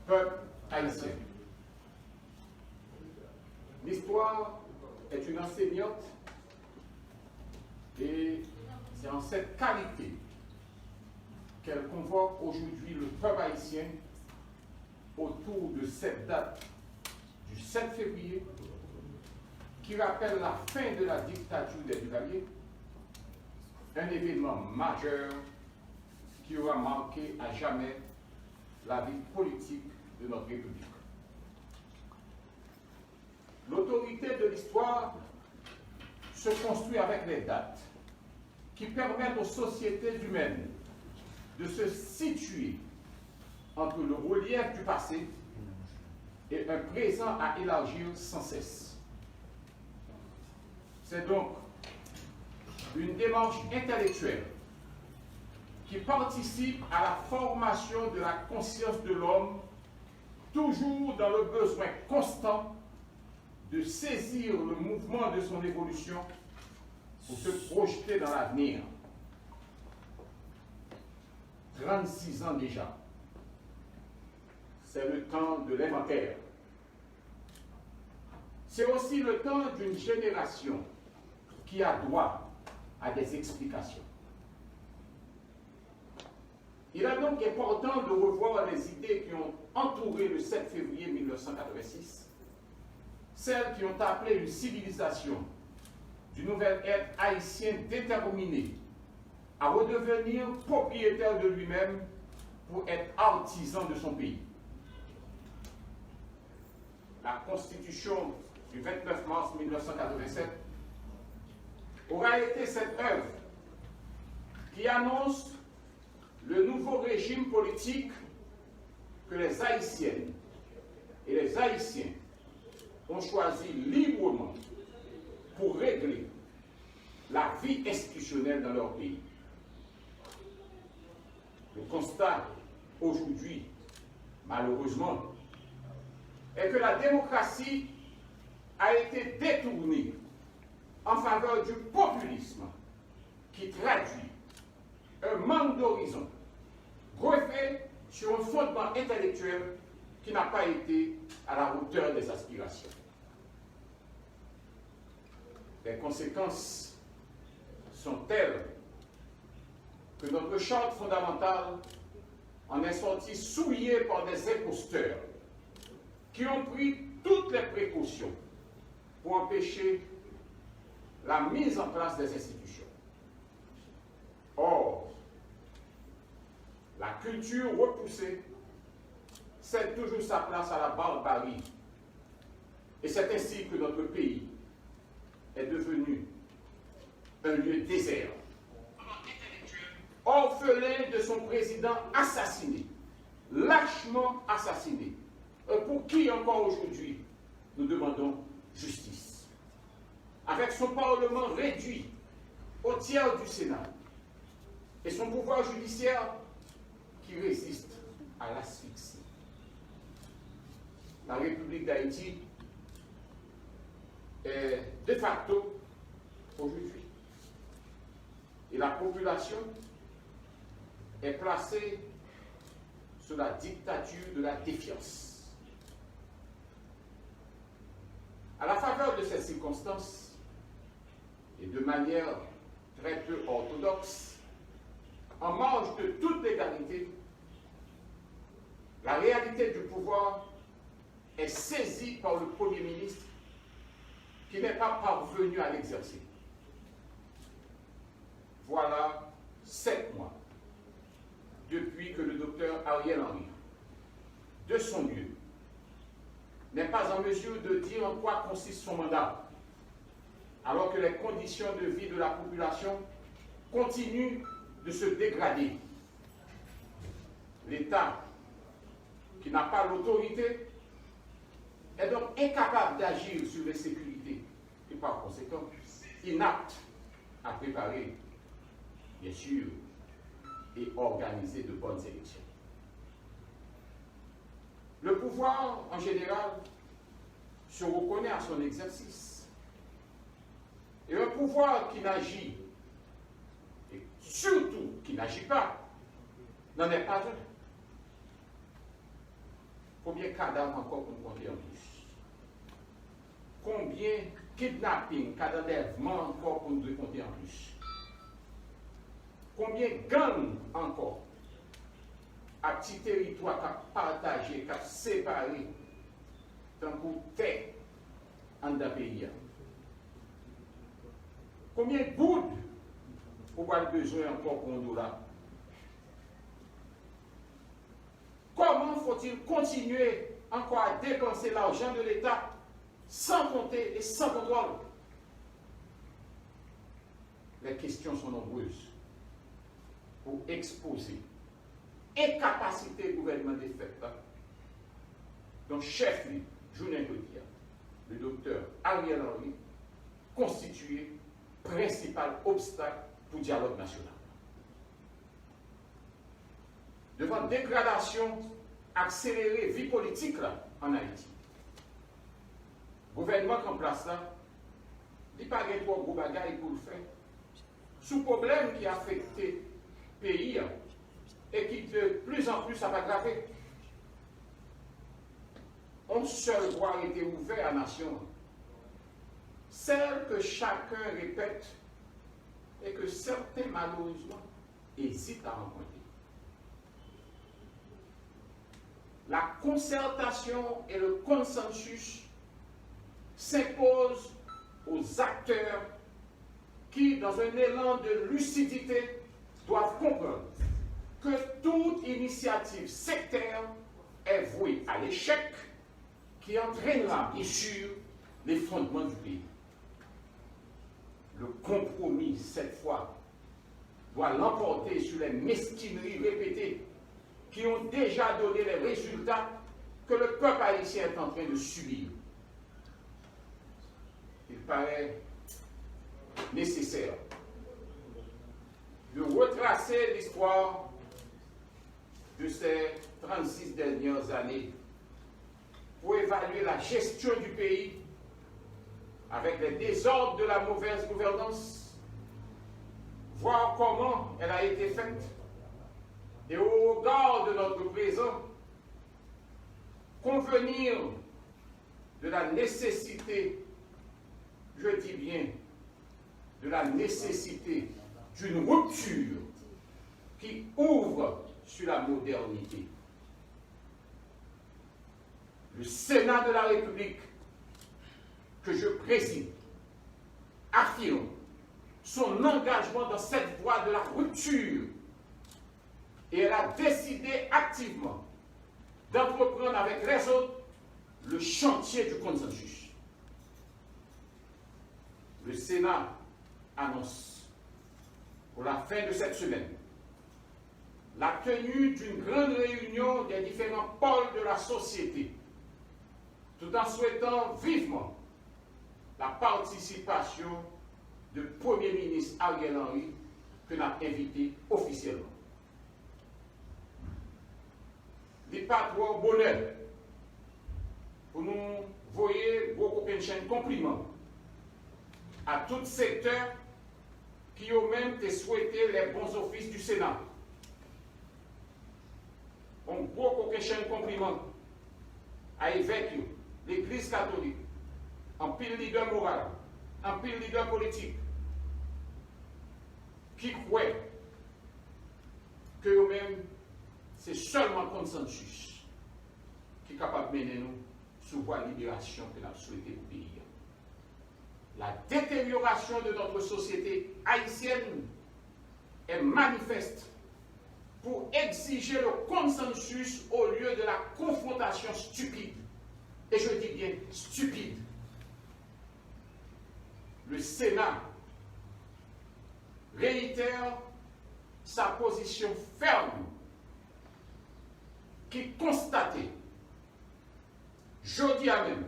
peuple haïtien. L'histoire est une enseignante et c'est en cette qualité qu'elle convoque aujourd'hui le peuple haïtien autour de cette date du 7 février qui rappelle la fin de la dictature des Duvaliers, un événement majeur qui aura marqué à jamais la vie politique de notre République. L'autorité de l'histoire se construit avec les dates qui permettent aux sociétés humaines de se situer entre le relief du passé et un présent à élargir sans cesse. C'est donc une démarche intellectuelle qui participe à la formation de la conscience de l'homme, toujours dans le besoin constant de saisir le mouvement de son évolution pour se projeter dans l'avenir. 36 ans déjà, c'est le temps de l'inventaire. C'est aussi le temps d'une génération qui a droit à des explications. Il est donc important de revoir les idées qui ont entouré le 7 février 1986, celles qui ont appelé une civilisation du nouvel être haïtien déterminé à redevenir propriétaire de lui-même pour être artisan de son pays. La Constitution du 29 mars 1987 aura été cette œuvre qui annonce le nouveau régime politique que les Haïtiennes et les Haïtiens ont choisi librement pour régler la vie institutionnelle dans leur pays. Le constat aujourd'hui, malheureusement, est que la démocratie a été détournée en faveur du populisme qui traduit un manque d'horizon greffé sur un fondement intellectuel qui n'a pas été à la hauteur des aspirations. Les conséquences sont telles que notre charte fondamentale en est sortie souillée par des imposteurs qui ont pris toutes les précautions pour empêcher la mise en place des institutions. Or, la culture repoussée cède toujours sa place à la barbarie. Et c'est ainsi que notre pays est devenu un lieu désert, orphelin de son président assassiné, lâchement assassiné, pour qui encore aujourd'hui nous demandons justice. Avec son Parlement réduit au tiers du Sénat et son pouvoir judiciaire qui résiste à l'asphyxie. La République d'Haïti est de facto aujourd'hui. Et la population est placée sous la dictature de la défiance. À la faveur de ces circonstances, et de manière très peu orthodoxe, en marge de toute légalité, la réalité du pouvoir est saisie par le Premier ministre qui n'est pas parvenu à l'exercer. Voilà 7 mois depuis que le docteur Ariel Henry, de son mieux, n'est pas en mesure de dire en quoi consiste son mandat, alors que les conditions de vie de la population continuent de se dégrader. L'État, qui n'a pas l'autorité, est donc incapable d'agir sur les sécurités et par conséquent inapte à préparer, bien sûr, et organiser de bonnes élections. Le pouvoir, en général, se reconnaît à son exercice. Et un pouvoir qui n'agit, et surtout qui n'agit pas, n'en est pas un. Combien de cadavres encore pour nous compter en plus? Combien de kidnapping, cas d'enlèvement encore pour nous compter en plus? Combien de gangs encore à petit territoire qu'a partagé, qu'a séparé, tant qu'on fait en d'un pays? Combien de gouttes pour avoir besoin encore pour nous là? Comment faut-il continuer encore à dépenser l'argent de l'État sans compter et sans contrôle? Les questions sont nombreuses pour exposer incapacité gouvernement des faits. Donc, chef, journée Godia, le docteur Ariel Henry, constitué principal obstacle pour le dialogue national. Devant dégradation accélérée vie politique là, en Haïti, le gouvernement en place là, il n'y a pas de trop gros bagages pour le faire. Sous problème qui a affecté le pays et qui de plus en plus ça va aggraver. Un seul droit a été ouvert à la nation, celle que chacun répète et que certains malheureusement hésitent à rencontrer. La concertation et le consensus s'imposent aux acteurs qui, dans un élan de lucidité, doivent comprendre que toute initiative sectaire est vouée à l'échec qui entraînera, bien sûr, les fondements du pays. Le compromis, cette fois, doit l'emporter sur les mesquineries répétées qui ont déjà donné les résultats que le peuple haïtien est en train de subir. Il paraît nécessaire de retracer l'histoire de ces 36 dernières années pour évaluer la gestion du pays avec les désordres de la mauvaise gouvernance, voir comment elle a été faite et au regard de notre présent, convenir de la nécessité, je dis bien, de la nécessité d'une rupture qui ouvre sur la modernité. Le Sénat de la République, que je préside, affirme son engagement dans cette voie de la rupture et elle a décidé activement d'entreprendre avec les autres le chantier du consensus. Le Sénat annonce pour la fin de cette semaine la tenue d'une grande réunion des différents pôles de la société, tout en souhaitant vivement la participation du Premier ministre Ariel Henry, que nous avons invité officiellement. Il n'est pas trop bonheur pour nous voyer beaucoup de compliments à tout secteur qui ont même souhaité les bons offices du Sénat. On beaucoup de compliments à l'évêque, l'Église catholique, en pile leader moral, en pile leader politique, qui croient que eux-mêmes, c'est seulement le consensus qui est capable de mener nous sur la libération que nous avons souhaité pour le pays. La détérioration de notre société haïtienne est manifeste pour exiger le consensus au lieu de la confrontation stupide. Et je dis bien stupide. Le Sénat réitère sa position ferme qui constatait jeudi à même,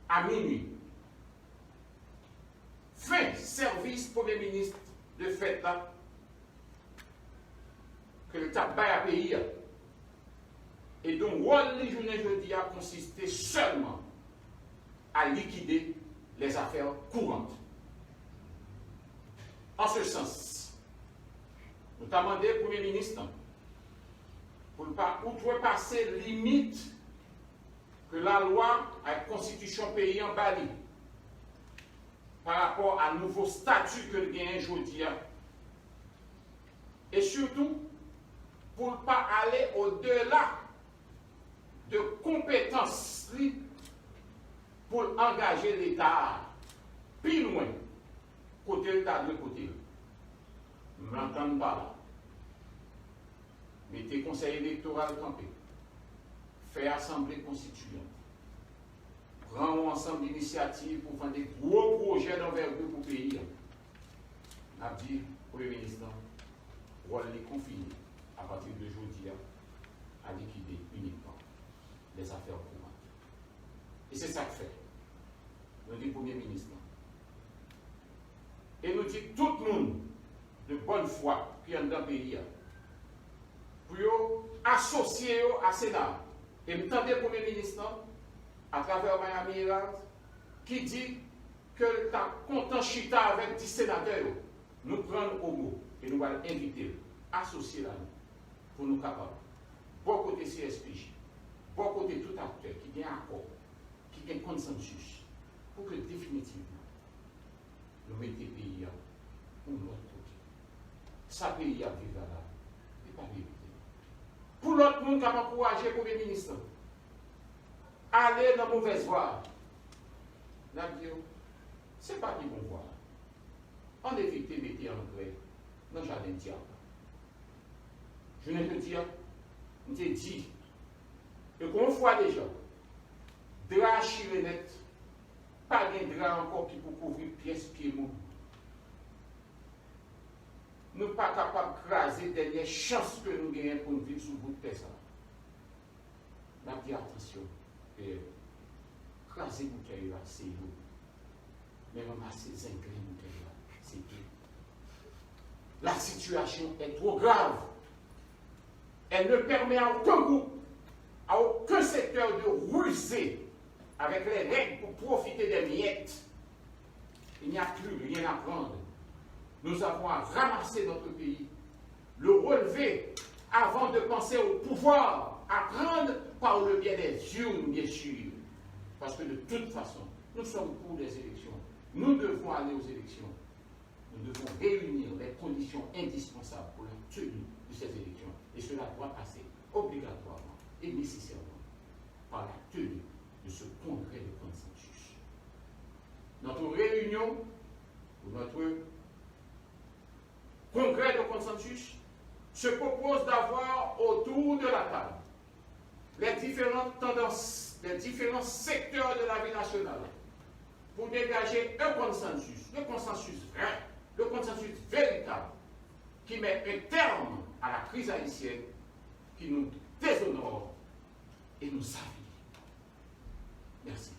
à minuit, fin service Premier ministre de fait là, que le tabac a payé. Et donc, le journée jeudi a consisté seulement à liquider les affaires courantes. En ce sens, nous avons demandé au Premier ministre pour ne pas outrepasser limite que la loi à la constitution pays en Bali par rapport à nouveau statut que le gagne aujourd'hui. Et surtout, pour ne pas aller au-delà de compétences pour engager l'État plus loin, côté l'État de côté. Je ne m'entends pas là. Mettez conseil électoral campé, faire assemblée constituante, prendre ensemble d'initiatives pour faire des gros projets d'envergure pour le pays. On a dit, Premier ministre, rôle les confier à partir de aujourd'hui à liquider uniquement les affaires courantes. Et c'est ça que fait. Nous dit Premier ministre. Et nous dit tout le monde de bonne foi qui est dans le pays pour associer à Sénat. Et nous entendons le Premier ministre à travers Miami Herald qui dit que tu as content chita avec 10 sénateurs. Nous prenons au mot et nous allons inviter, associer là pour nous capables. Bon côté CSPJ, bon côté tout acteur qui a un accord, qui a un consensus, pour que définitivement nous mettions le pays pour notre côté. Ça pays à vivre là, et pas vivre. Pour l'autre monde qui a encouragé le Premier ministre, aller dans la mauvaise voie. Ce n'est pas qui bon voie. On évite de mettre en gré dans le jardin de diable. Je ne te dis, on te dit, et qu'on voit déjà, drap chirenette, pas de drap encore qui peut couvrir pièce pied mou. Nous ne sommes pas capables de craser les dernières chances que nous gagnons pour nous vivre sous le bout de personne. On a dit attention, craser le bouteille là, c'est vous. Mais ramasser les ingrédients de bouteille là, c'est tout. La situation est trop grave. Elle ne permet à aucun groupe, à aucun secteur de ruser avec les règles pour profiter des miettes. Il n'y a plus rien à prendre. Nous avons à ramasser notre pays, le relever avant de penser au pouvoir, à prendre par le biais des urnes, bien sûr. Parce que de toute façon, nous sommes pour des élections. Nous devons aller aux élections. Nous devons réunir les conditions indispensables pour la tenue de ces élections. Et cela doit passer obligatoirement et nécessairement par la tenue de ce congrès de consensus. Notre réunion, ou notre congrès de consensus, se propose d'avoir autour de la table les différentes tendances, les différents secteurs de la vie nationale pour dégager un consensus, le consensus vrai, le consensus véritable, qui met un terme à la crise haïtienne, qui nous déshonore et nous affaiblit. Merci.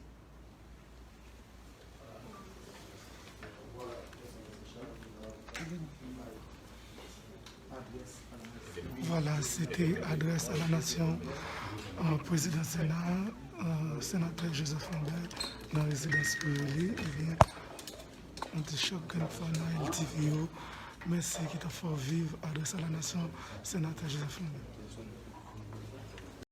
Voilà, c'était adresse à la nation, président Sénat, sénateur Joseph Lambert, dans la résidence Puyoli. Eh bien, on te choque une fois dans LTVO. Merci qui t'a fait vivre, adresse à la nation, sénateur Joseph Lambert.